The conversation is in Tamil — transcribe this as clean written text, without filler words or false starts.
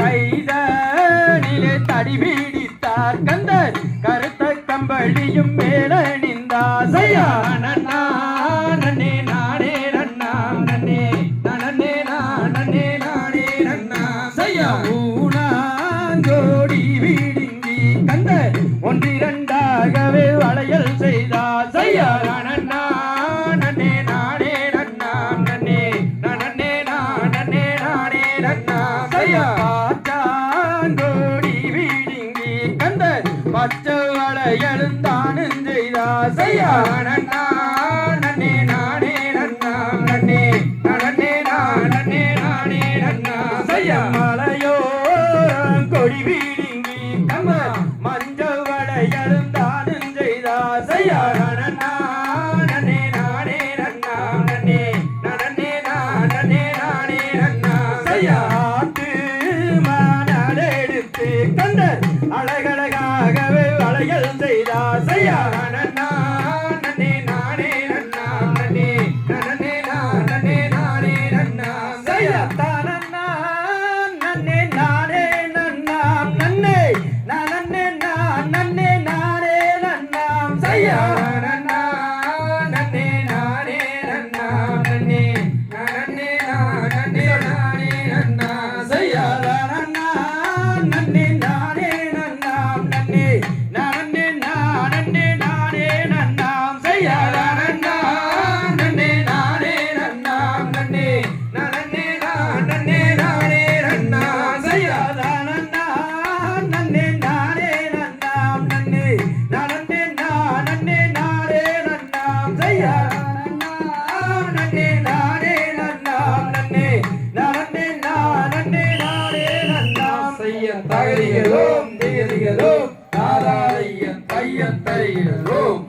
கைதனிலே தடி பீடித்தார் கந்தர் கருத்த கம்பளியும் மேலணிந்தா செய்யா நன்னா நன்னே நானே நன்னாம் நன்னே நன்னே நானே நானே நன்னா செய்யா ஊனாங்கோடி வீடிங்கி கந்தர் ஒன்றிரண்டாகவே வளையல் செய்தா செய்யா நன்னா நன்னே நானே நன்னாம் நன்னே நன்னே நானே நானே நன்னா செய்யா எழுந்தானும் செய்தா செய்யா நன்னா நன்னே நானே நன்னாம் நன்னே நன்னே நானே நானே நன்னா செய்யா மலையோ கொடி வீடிங்கி கம்ம மஞ்சள் வடை எழுந்தானும் செய்தா செய்யா நன்னா நன்னே நானே நன்னாம் நன்னே நன்னே நானே நானே நன்னா செய்யா ஆட்டு மாநாடு எடுத்து கந்தர் அழகழகாகவே வளையல் செய்தா செய்யா நன்னா நன்னே நானே நன்னாம் நன்னே நன்னே நானே நானே நன்னா செய்யா தானன்னா நன்னே நானே நன்னாம் நன்னே நன்னே நன்னே நானே நன்னாம் செய்யா நன்னா நன்னே நானே நன்னாம் நன்னே நன்னே நானே நானே நன்னா செய்யா நன்னா நன்னே நானே நன்னாம் நன்னே நன்னே நானே நானே நன்னாம் செய்யா நன்னா நன்னே நானே நன்னாம் நன்னே நன்னே நானே நானே நன்னா செய்யா நன்னா நன்னே நானே நன்னாம் நன்னே நன்னே நானே நானே நன்னாம் செய்யா நன்னா நன்னே நானே நன்னாம் நன்னே நன்னே நானே நானே நன்னாம் செய்ய தகரிகளோம் திகரிகளோம் நாராயண் தையன் தரிகளோம்